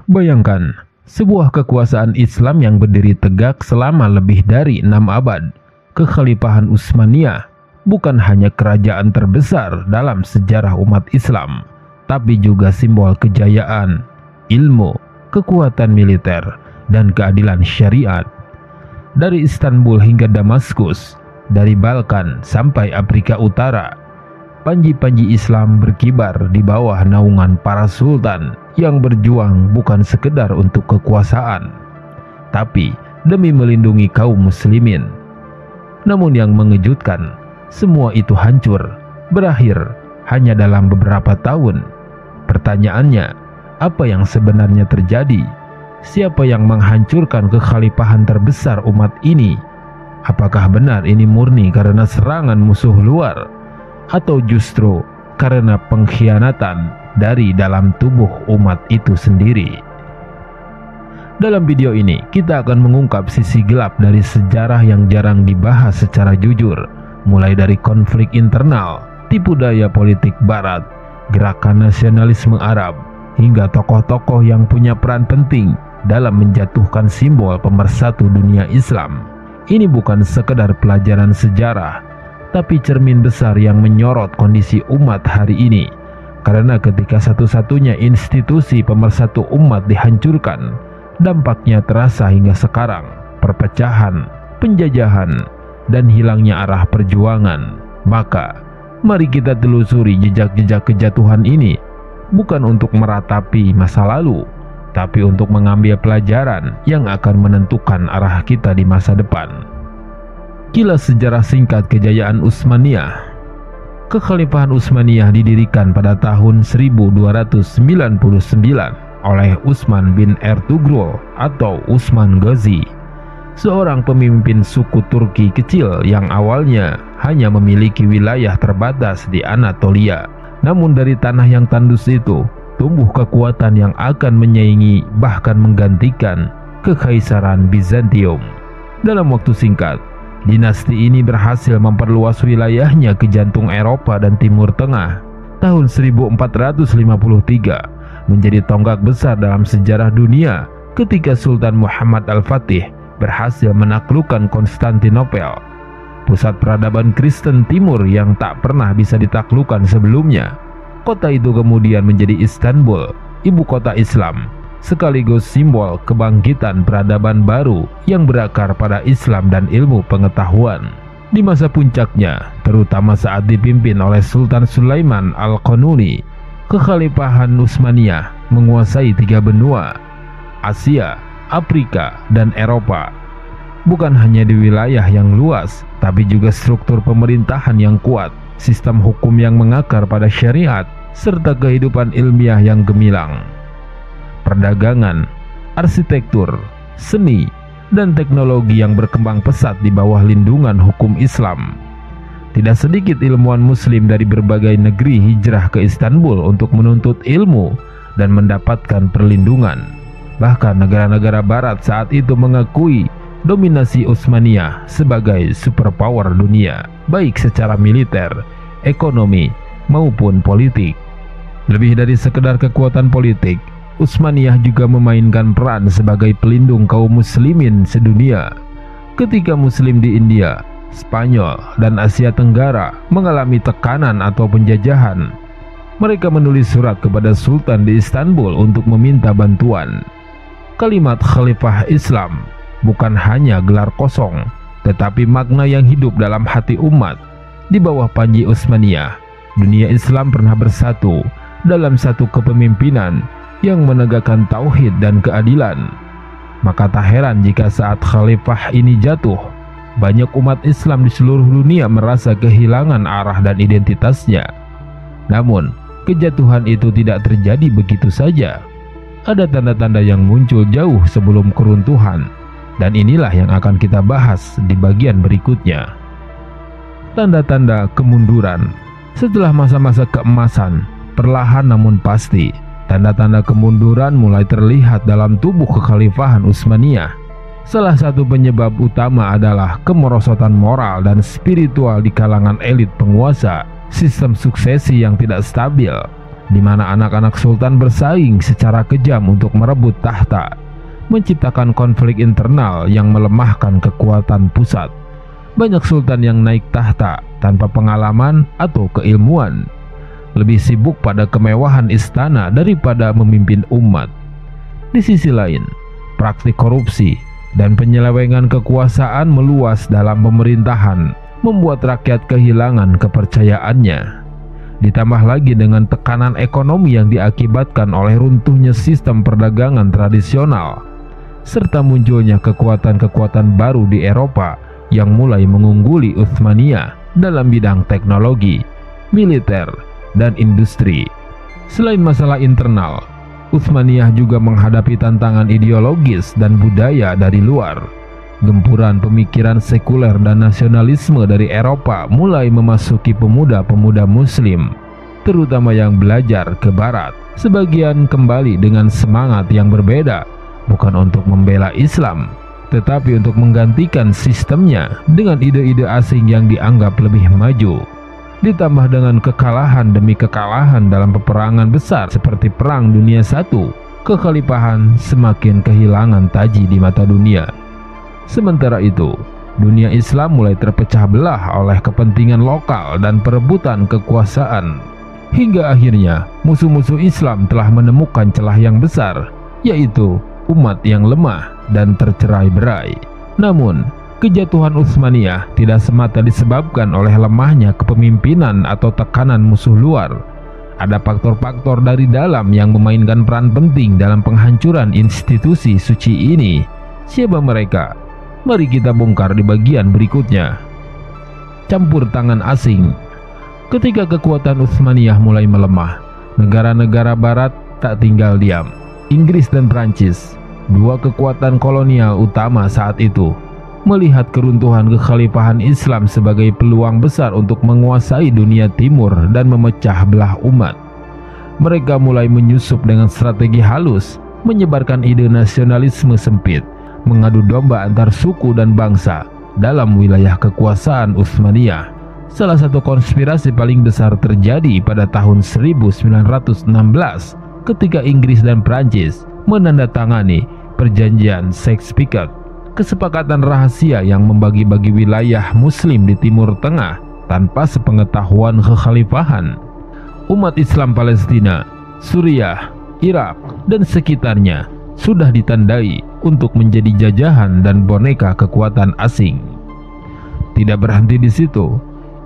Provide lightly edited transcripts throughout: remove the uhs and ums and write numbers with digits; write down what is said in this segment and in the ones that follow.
Bayangkan, sebuah kekuasaan Islam yang berdiri tegak selama lebih dari 6 abad. Kekhalifahan Utsmaniyah bukan hanya kerajaan terbesar dalam sejarah umat Islam, tapi juga simbol kejayaan, ilmu, kekuatan militer, dan keadilan syariat. Dari Istanbul hingga Damaskus, dari Balkan sampai Afrika Utara, panji-panji Islam berkibar di bawah naungan para sultan yang berjuang bukan sekedar untuk kekuasaan, tapi demi melindungi kaum muslimin. Namun yang mengejutkan, semua itu hancur, berakhir hanya dalam beberapa tahun. Pertanyaannya, apa yang sebenarnya terjadi? Siapa yang menghancurkan kekhalifahan terbesar umat ini? Apakah benar ini murni karena serangan musuh luar, atau justru karena pengkhianatan dari dalam tubuh umat itu sendiri? Dalam video ini, kita akan mengungkap sisi gelap dari sejarah yang jarang dibahas secara jujur, mulai dari konflik internal, tipu daya politik barat, gerakan nasionalisme Arab, hingga tokoh-tokoh yang punya peran penting dalam menjatuhkan simbol pemersatu dunia Islam. Ini bukan sekedar pelajaran sejarah, tapi cermin besar yang menyorot kondisi umat hari ini. Karena ketika satu-satunya institusi pemersatu umat dihancurkan, dampaknya terasa hingga sekarang. Perpecahan, penjajahan, dan hilangnya arah perjuangan. Maka, mari kita telusuri jejak-jejak kejatuhan ini, bukan untuk meratapi masa lalu, tapi untuk mengambil pelajaran yang akan menentukan arah kita di masa depan. Kilas sejarah singkat kejayaan Utsmaniyah. Kekhalifahan Utsmaniyah didirikan pada tahun 1299 oleh Utsman bin Ertugrul atau Utsman Ghazi, seorang pemimpin suku Turki kecil yang awalnya hanya memiliki wilayah terbatas di Anatolia. Namun dari tanah yang tandus itu tumbuh kekuatan yang akan menyaingi bahkan menggantikan Kekaisaran Bizantium. Dalam waktu singkat, dinasti ini berhasil memperluas wilayahnya ke jantung Eropa dan Timur Tengah. Tahun 1453 menjadi tonggak besar dalam sejarah dunia ketika Sultan Muhammad Al-Fatih berhasil menaklukkan Konstantinopel, pusat peradaban Kristen Timur yang tak pernah bisa ditaklukkan sebelumnya. Kota itu kemudian menjadi Istanbul, ibu kota Islam, sekaligus simbol kebangkitan peradaban baru yang berakar pada Islam dan ilmu pengetahuan. Di masa puncaknya, terutama saat dipimpin oleh Sultan Sulaiman Al-Qanuni, kekhalifahan Utsmaniyah menguasai 3 benua, Asia, Afrika, dan Eropa. Bukan hanya di wilayah yang luas, tapi juga struktur pemerintahan yang kuat, sistem hukum yang mengakar pada syariat, serta kehidupan ilmiah yang gemilang. Perdagangan, arsitektur, seni, dan teknologi yang berkembang pesat di bawah lindungan hukum Islam. Tidak sedikit ilmuwan muslim dari berbagai negeri hijrah ke Istanbul untuk menuntut ilmu dan mendapatkan perlindungan. Bahkan negara-negara barat saat itu mengakui dominasi Utsmaniyah sebagai superpower dunia, baik secara militer, ekonomi, maupun politik. Lebih dari sekedar kekuatan politik, Utsmaniyah juga memainkan peran sebagai pelindung kaum muslimin sedunia. Ketika muslim di India, Spanyol, dan Asia Tenggara mengalami tekanan atau penjajahan, mereka menulis surat kepada Sultan di Istanbul untuk meminta bantuan. Kalimat Khalifah Islam bukan hanya gelar kosong, tetapi makna yang hidup dalam hati umat. Di bawah panji Utsmaniyah, dunia Islam pernah bersatu dalam satu kepemimpinan yang menegakkan tauhid dan keadilan. Maka tak heran jika saat khalifah ini jatuh, banyak umat Islam di seluruh dunia merasa kehilangan arah dan identitasnya. Namun, kejatuhan itu tidak terjadi begitu saja. Ada tanda-tanda yang muncul jauh sebelum keruntuhan, dan inilah yang akan kita bahas di bagian berikutnya. Tanda-tanda kemunduran. Setelah masa-masa keemasan, perlahan namun pasti, tanda-tanda kemunduran mulai terlihat dalam tubuh kekhalifahan Utsmaniyah. Salah satu penyebab utama adalah kemerosotan moral dan spiritual di kalangan elit penguasa, sistem suksesi yang tidak stabil, di mana anak-anak sultan bersaing secara kejam untuk merebut tahta, menciptakan konflik internal yang melemahkan kekuatan pusat. Banyak sultan yang naik tahta tanpa pengalaman atau keilmuan, lebih sibuk pada kemewahan istana daripada memimpin umat. Di sisi lain, praktik korupsi dan penyelewengan kekuasaan meluas dalam pemerintahan, membuat rakyat kehilangan kepercayaannya. Ditambah lagi dengan tekanan ekonomi yang diakibatkan oleh runtuhnya sistem perdagangan tradisional, serta munculnya kekuatan-kekuatan baru di Eropa yang mulai mengungguli Utsmaniyah dalam bidang teknologi, militer, dan industri. Selain masalah internal, Utsmaniyah juga menghadapi tantangan ideologis dan budaya dari luar. Gempuran pemikiran sekuler dan nasionalisme dari Eropa mulai memasuki pemuda-pemuda Muslim, terutama yang belajar ke Barat. Sebagian kembali dengan semangat yang berbeda, bukan untuk membela Islam, tetapi untuk menggantikan sistemnya dengan ide-ide asing yang dianggap lebih maju. Ditambah dengan kekalahan demi kekalahan dalam peperangan besar seperti Perang Dunia I, kekhalifahan semakin kehilangan taji di mata dunia. Sementara itu, dunia Islam mulai terpecah belah oleh kepentingan lokal dan perebutan kekuasaan. Hingga akhirnya musuh-musuh Islam telah menemukan celah yang besar, yaitu umat yang lemah dan tercerai-berai. Namun, kejatuhan Utsmaniyah tidak semata disebabkan oleh lemahnya kepemimpinan atau tekanan musuh luar. Ada faktor-faktor dari dalam yang memainkan peran penting dalam penghancuran institusi suci ini. Siapa mereka? Mari kita bongkar di bagian berikutnya. Campur tangan asing. Ketika kekuatan Utsmaniyah mulai melemah, negara-negara barat tak tinggal diam. Inggris dan Prancis, dua kekuatan kolonial utama saat itu, melihat keruntuhan kekhalifahan Islam sebagai peluang besar untuk menguasai dunia timur dan memecah belah umat. Mereka mulai menyusup dengan strategi halus, menyebarkan ide nasionalisme sempit, mengadu domba antar suku dan bangsa dalam wilayah kekuasaan Utsmaniyah. Salah satu konspirasi paling besar terjadi pada tahun 1916 ketika Inggris dan Prancis menandatangani perjanjian Sykes-Picot, kesepakatan rahasia yang membagi-bagi wilayah Muslim di Timur Tengah tanpa sepengetahuan kekhalifahan. Umat Islam Palestina, Suriah, Irak, dan sekitarnya sudah ditandai untuk menjadi jajahan dan boneka kekuatan asing. Tidak berhenti di situ,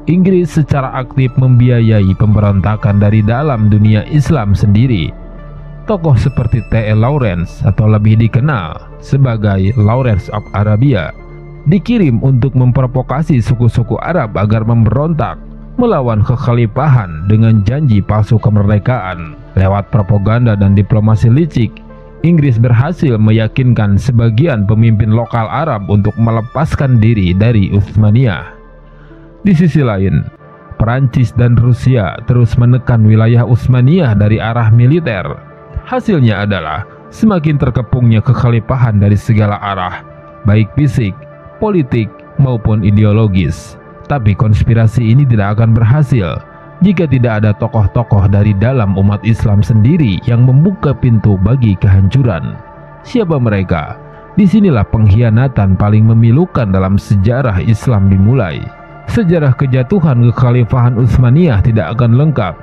Inggris secara aktif membiayai pemberontakan dari dalam dunia Islam sendiri. Tokoh seperti T.E. Lawrence atau lebih dikenal sebagai Lawrence of Arabia dikirim untuk memprovokasi suku-suku Arab agar memberontak melawan kekhalifahan dengan janji palsu kemerdekaan. Lewat propaganda dan diplomasi licik, Inggris berhasil meyakinkan sebagian pemimpin lokal Arab untuk melepaskan diri dari Utsmaniyah. Di sisi lain, Perancis dan Rusia terus menekan wilayah Utsmaniyah dari arah militer. Hasilnya adalah semakin terkepungnya kekhalifahan dari segala arah, baik fisik, politik, maupun ideologis. Tapi konspirasi ini tidak akan berhasil jika tidak ada tokoh-tokoh dari dalam umat Islam sendiri yang membuka pintu bagi kehancuran. Siapa mereka? Disinilah pengkhianatan paling memilukan dalam sejarah Islam dimulai. Sejarah kejatuhan kekhalifahan Utsmaniyah tidak akan lengkap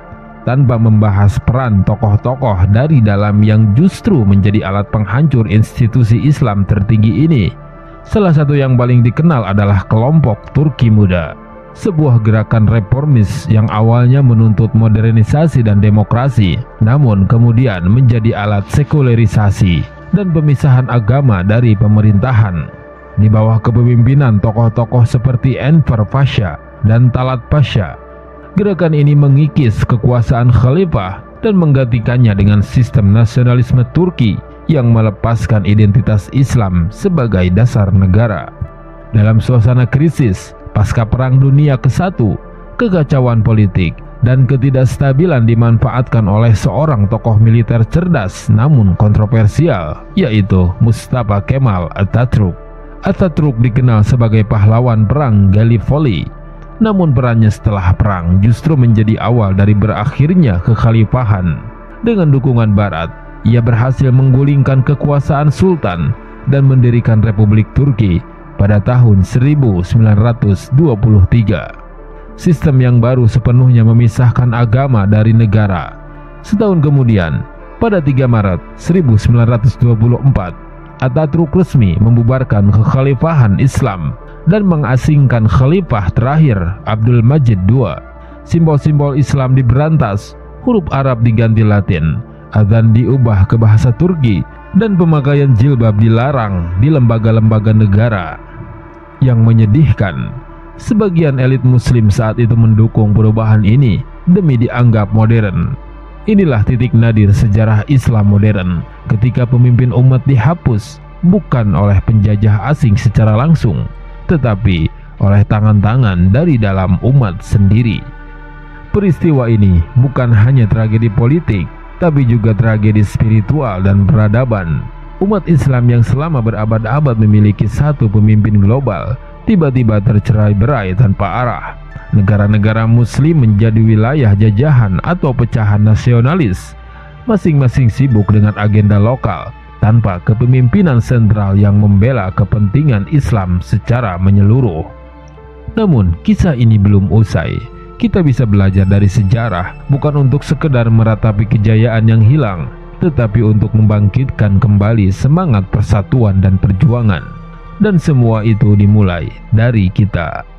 tanpa membahas peran tokoh-tokoh dari dalam yang justru menjadi alat penghancur institusi Islam tertinggi ini. Salah satu yang paling dikenal adalah kelompok Turki Muda, sebuah gerakan reformis yang awalnya menuntut modernisasi dan demokrasi, namun kemudian menjadi alat sekularisasi dan pemisahan agama dari pemerintahan. Di bawah kepemimpinan tokoh-tokoh seperti Enver Pasha dan Talat Pasha, gerakan ini mengikis kekuasaan khalifah dan menggantikannya dengan sistem nasionalisme Turki yang melepaskan identitas Islam sebagai dasar negara. Dalam suasana krisis pasca Perang Dunia ke-1, kekacauan politik dan ketidakstabilan dimanfaatkan oleh seorang tokoh militer cerdas namun kontroversial, yaitu Mustafa Kemal Atatürk. Atatürk dikenal sebagai pahlawan perang Gallipoli. Namun perannya setelah perang justru menjadi awal dari berakhirnya kekhalifahan. Dengan dukungan Barat, ia berhasil menggulingkan kekuasaan Sultan dan mendirikan Republik Turki pada tahun 1923. Sistem yang baru sepenuhnya memisahkan agama dari negara. Setahun kemudian, pada 3 Maret 1924, Atatürk resmi membubarkan kekhalifahan Islam dan mengasingkan khalifah terakhir Abdul Majid II. Simbol-simbol Islam diberantas, huruf Arab diganti Latin, azan diubah ke bahasa Turki, dan pemakaian jilbab dilarang di lembaga-lembaga negara. Yang menyedihkan, sebagian elit muslim saat itu mendukung perubahan ini demi dianggap modern. Inilah titik nadir sejarah Islam modern, ketika pemimpin umat dihapus bukan oleh penjajah asing secara langsung, tetapi oleh tangan-tangan dari dalam umat sendiri. Peristiwa ini bukan hanya tragedi politik, tapi juga tragedi spiritual dan peradaban. Umat Islam yang selama berabad-abad memiliki satu pemimpin global, tiba-tiba tercerai-berai tanpa arah. Negara-negara muslim menjadi wilayah jajahan atau pecahan nasionalis, masing-masing sibuk dengan agenda lokal tanpa kepemimpinan sentral yang membela kepentingan Islam secara menyeluruh. Namun kisah ini belum usai. Kita bisa belajar dari sejarah bukan untuk sekedar meratapi kejayaan yang hilang, tetapi untuk membangkitkan kembali semangat persatuan dan perjuangan. Dan semua itu dimulai dari kita.